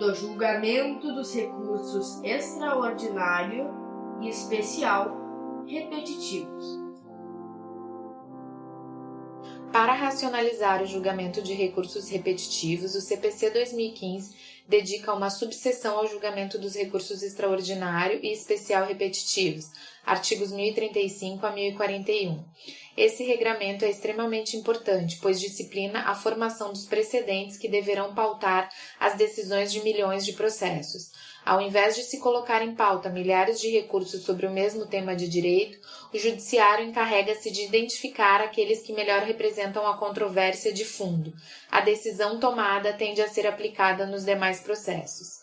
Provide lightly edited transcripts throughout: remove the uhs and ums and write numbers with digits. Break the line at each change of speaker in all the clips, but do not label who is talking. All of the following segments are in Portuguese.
do julgamento dos recursos extraordinário e especial repetitivos.
Para racionalizar o julgamento de recursos repetitivos, o CPC 2015 dedica uma subseção ao julgamento dos recursos extraordinário e especial repetitivos, artigos 1035 a 1041. Esse regramento é extremamente importante, pois disciplina a formação dos precedentes que deverão pautar as decisões de milhões de processos. Ao invés de se colocar em pauta milhares de recursos sobre o mesmo tema de direito, o judiciário encarrega-se de identificar aqueles que melhor representam a controvérsia de fundo. A decisão tomada tende a ser aplicada nos demais processos.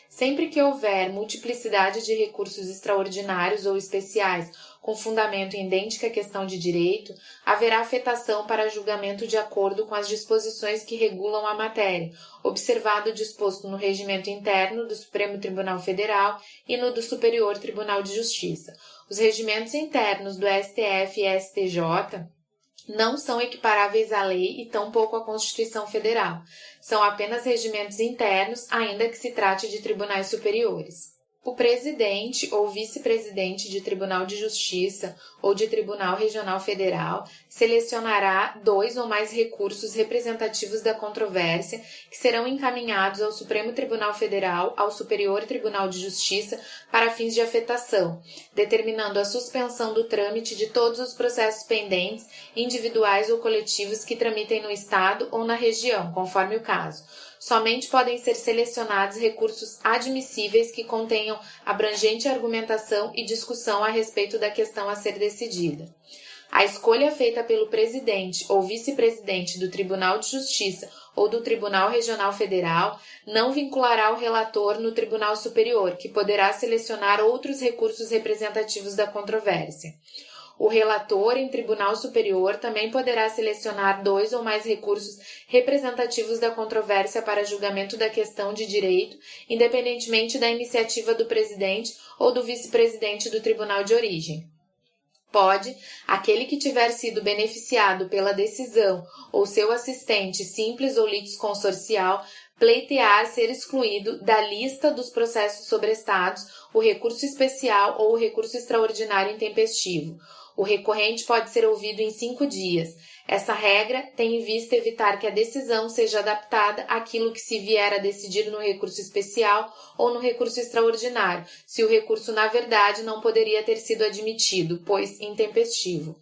Sempre que houver multiplicidade de recursos extraordinários ou especiais com fundamento em idêntica questão de direito, haverá afetação para julgamento de acordo com as disposições que regulam a matéria, observado o disposto no regimento interno do Supremo Tribunal Federal e no do Superior Tribunal de Justiça. Os regimentos internos do STF e STJ não são equiparáveis à lei e tampouco à Constituição Federal. São apenas regimentos internos, ainda que se trate de tribunais superiores. O presidente ou vice-presidente de Tribunal de Justiça ou de Tribunal Regional Federal selecionará 2 ou mais recursos representativos da controvérsia que serão encaminhados ao Supremo Tribunal Federal, ao Superior Tribunal de Justiça para fins de afetação, determinando a suspensão do trâmite de todos os processos pendentes, individuais ou coletivos que tramitem no Estado ou na região, conforme o caso. Somente podem ser selecionados recursos admissíveis que contenham abrangente argumentação e discussão a respeito da questão a ser decidida. A escolha feita pelo presidente ou vice-presidente do Tribunal de Justiça ou do Tribunal Regional Federal não vinculará o relator no Tribunal Superior, que poderá selecionar outros recursos representativos da controvérsia. O relator em Tribunal Superior também poderá selecionar 2 ou mais recursos representativos da controvérsia para julgamento da questão de direito, independentemente da iniciativa do presidente ou do vice-presidente do tribunal de origem. Pode, aquele que tiver sido beneficiado pela decisão ou seu assistente simples ou litisconsorcial, pleitear ser excluído da lista dos processos sobrestados o recurso especial ou o recurso extraordinário intempestivo. O recorrente pode ser ouvido em 5 dias. Essa regra tem em vista evitar que a decisão seja adaptada àquilo que se vier a decidir no recurso especial ou no recurso extraordinário, se o recurso, na verdade, não poderia ter sido admitido, pois intempestivo.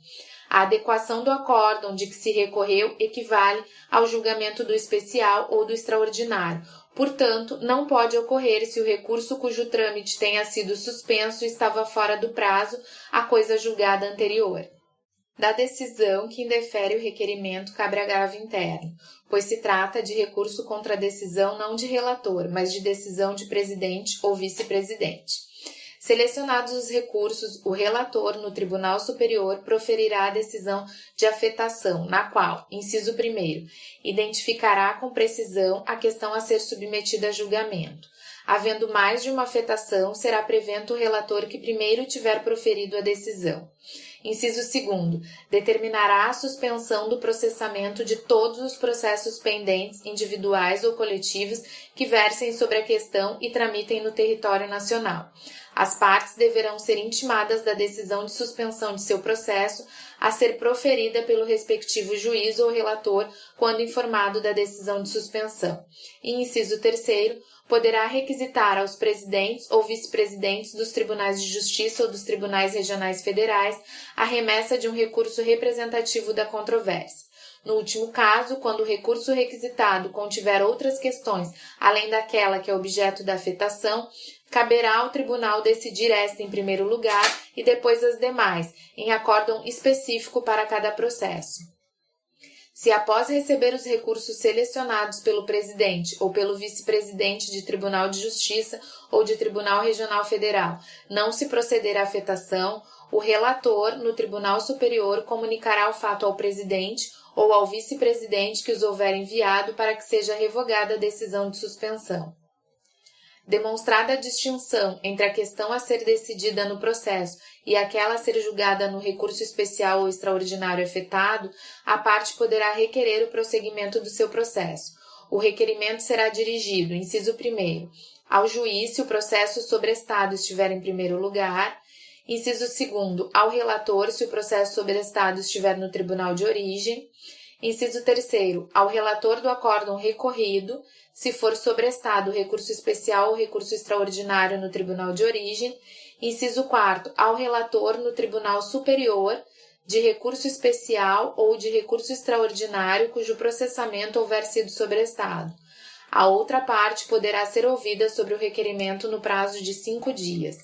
A adequação do acórdão de que se recorreu equivale ao julgamento do especial ou do extraordinário. Portanto, não pode ocorrer se o recurso cujo trâmite tenha sido suspenso estava fora do prazo a coisa julgada anterior. Da decisão que indefere o requerimento cabe agravo interno, pois se trata de recurso contra a decisão não de relator, mas de decisão de presidente ou vice-presidente. Selecionados os recursos, o relator no Tribunal Superior proferirá a decisão de afetação, na qual, inciso 1º, identificará com precisão a questão a ser submetida a julgamento. Havendo mais de uma afetação, será prevento o relator que primeiro tiver proferido a decisão. Inciso 2º, determinará a suspensão do processamento de todos os processos pendentes, individuais ou coletivos, que versem sobre a questão e tramitem no território nacional. As partes deverão ser intimadas da decisão de suspensão de seu processo a ser proferida pelo respectivo juiz ou relator quando informado da decisão de suspensão. E, inciso 3º, poderá requisitar aos presidentes ou vice-presidentes dos tribunais de justiça ou dos tribunais regionais federais a remessa de um recurso representativo da controvérsia. No último caso, quando o recurso requisitado contiver outras questões, além daquela que é objeto da afetação, caberá ao tribunal decidir esta em primeiro lugar e depois as demais, em acórdão específico para cada processo. Se após receber os recursos selecionados pelo presidente ou pelo vice-presidente de Tribunal de Justiça ou de Tribunal Regional Federal não se proceder à afetação, o relator, no Tribunal Superior, comunicará o fato ao presidente ou ao vice-presidente que os houver enviado para que seja revogada a decisão de suspensão. Demonstrada a distinção entre a questão a ser decidida no processo e aquela a ser julgada no recurso especial ou extraordinário afetado, a parte poderá requerer o prosseguimento do seu processo. O requerimento será dirigido, inciso 1º, ao juiz se o processo sobrestado estiver em primeiro lugar, inciso 2º, ao relator se o processo sobrestado estiver no tribunal de origem, inciso 3º, ao relator do acórdão recorrido, se for sobrestado recurso especial ou recurso extraordinário no tribunal de origem, inciso 4º, ao relator no tribunal superior, de recurso especial ou de recurso extraordinário cujo processamento houver sido sobrestado. A outra parte poderá ser ouvida sobre o requerimento no prazo de 5 dias.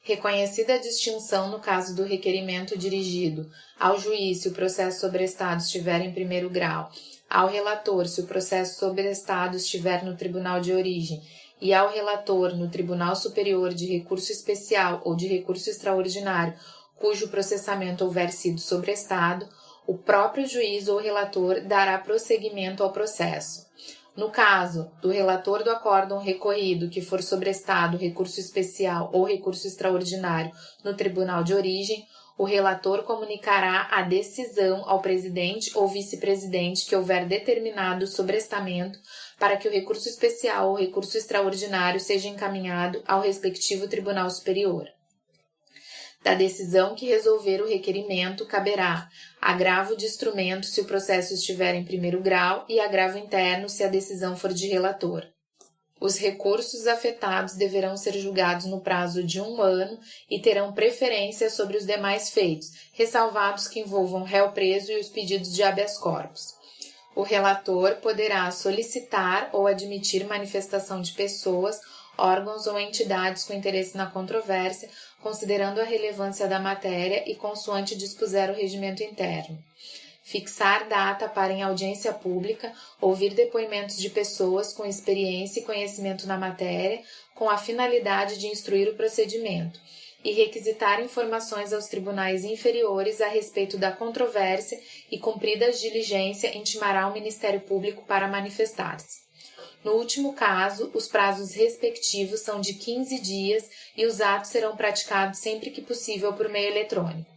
Reconhecida a distinção no caso do requerimento dirigido ao juiz se o processo sobrestado estiver em primeiro grau, ao relator se o processo sobrestado estiver no tribunal de origem e ao relator no tribunal superior de recurso especial ou de recurso extraordinário cujo processamento houver sido sobrestado, o próprio juiz ou relator dará prosseguimento ao processo. No caso do relator do acórdão recorrido que for sobrestado recurso especial ou recurso extraordinário no tribunal de origem, o relator comunicará a decisão ao presidente ou vice-presidente que houver determinado o sobrestamento para que o recurso especial ou recurso extraordinário seja encaminhado ao respectivo tribunal superior. Da decisão que resolver o requerimento, caberá agravo de instrumento se o processo estiver em primeiro grau e agravo interno se a decisão for de relator. Os recursos afetados deverão ser julgados no prazo de 1 ano e terão preferência sobre os demais feitos, ressalvados que envolvam réu preso e os pedidos de habeas corpus. O relator poderá solicitar ou admitir manifestação de pessoas, órgãos ou entidades com interesse na controvérsia, considerando a relevância da matéria e consoante dispuser o regimento interno. Fixar data para em audiência pública ouvir depoimentos de pessoas com experiência e conhecimento na matéria, com a finalidade de instruir o procedimento, e requisitar informações aos tribunais inferiores a respeito da controvérsia e, cumprida a diligência, intimará o Ministério Público para manifestar-se. No último caso, os prazos respectivos são de 15 dias e os atos serão praticados sempre que possível por meio eletrônico.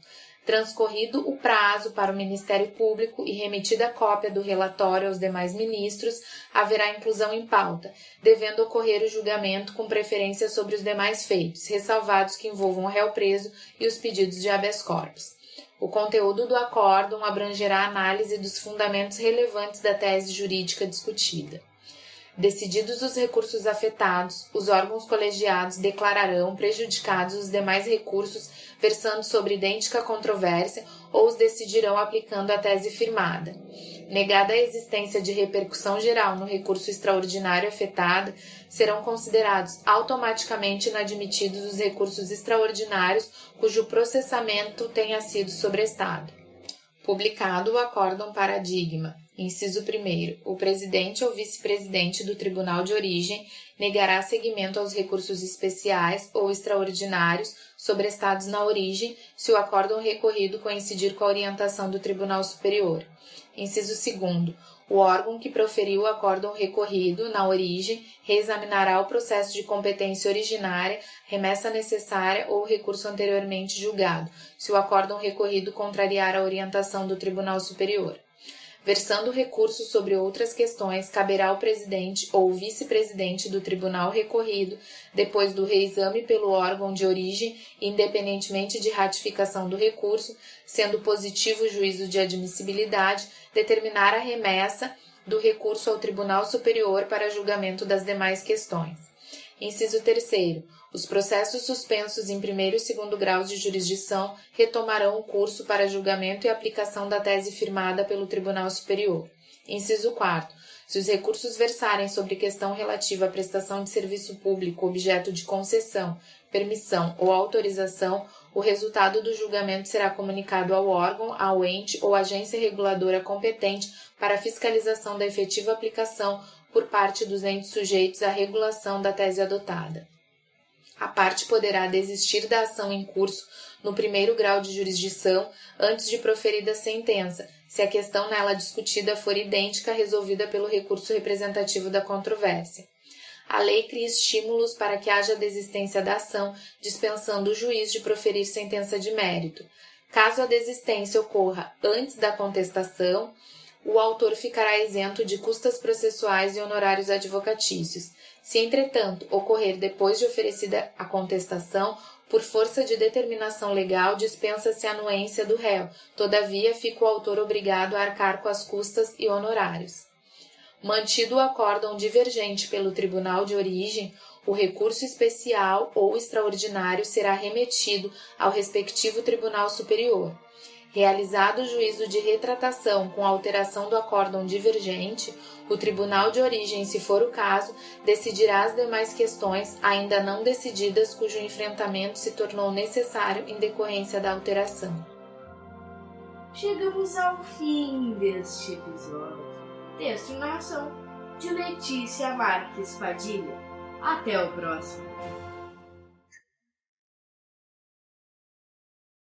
Transcorrido o prazo para o Ministério Público e remetida a cópia do relatório aos demais ministros, haverá inclusão em pauta, devendo ocorrer o julgamento com preferência sobre os demais feitos, ressalvados que envolvam o réu preso e os pedidos de habeas corpus. O conteúdo do acórdão abrangerá a análise dos fundamentos relevantes da tese jurídica discutida. Decididos os recursos afetados, os órgãos colegiados declararão prejudicados os demais recursos versando sobre idêntica controvérsia ou os decidirão aplicando a tese firmada. Negada a existência de repercussão geral no recurso extraordinário afetado, serão considerados automaticamente inadmitidos os recursos extraordinários cujo processamento tenha sido sobrestado. Publicado o acórdão paradigma. Inciso 1º. O presidente ou vice-presidente do Tribunal de Origem negará seguimento aos recursos especiais ou extraordinários sobrestados na origem, se o acórdão recorrido coincidir com a orientação do Tribunal Superior. Inciso 2º. O órgão que proferiu o acórdão recorrido na origem reexaminará o processo de competência originária, remessa necessária ou recurso anteriormente julgado, se o acórdão recorrido contrariar a orientação do Tribunal Superior. Versando o recurso sobre outras questões, caberá ao presidente ou vice-presidente do tribunal recorrido, depois do reexame pelo órgão de origem, independentemente de ratificação do recurso, sendo positivo o juízo de admissibilidade, determinar a remessa do recurso ao Tribunal Superior para julgamento das demais questões. Inciso 3º. Os processos suspensos em primeiro e segundo graus de jurisdição retomarão o curso para julgamento e aplicação da tese firmada pelo Tribunal Superior. Inciso 4º. Se os recursos versarem sobre questão relativa à prestação de serviço público objeto de concessão, permissão ou autorização, o resultado do julgamento será comunicado ao órgão, ao ente ou agência reguladora competente para a fiscalização da efetiva aplicação por parte dos entes sujeitos à regulação da tese adotada. A parte poderá desistir da ação em curso no primeiro grau de jurisdição antes de proferida a sentença, se a questão nela discutida for idêntica à resolvida pelo recurso representativo da controvérsia. A lei cria estímulos para que haja desistência da ação, dispensando o juiz de proferir sentença de mérito. Caso a desistência ocorra antes da contestação, o autor ficará isento de custas processuais e honorários advocatícios. Se, entretanto, ocorrer depois de oferecida a contestação, por força de determinação legal, dispensa-se a anuência do réu. Todavia, fica o autor obrigado a arcar com as custas e honorários. Mantido o acórdão divergente pelo tribunal de origem, o recurso especial ou extraordinário será remetido ao respectivo tribunal superior. Realizado o juízo de retratação com alteração do acórdão divergente, o tribunal de origem, se for o caso, decidirá as demais questões ainda não decididas cujo enfrentamento se tornou necessário em decorrência da alteração.
Chegamos ao fim deste episódio. Texto e narração de Letícia Marques Padilha. Até o próximo.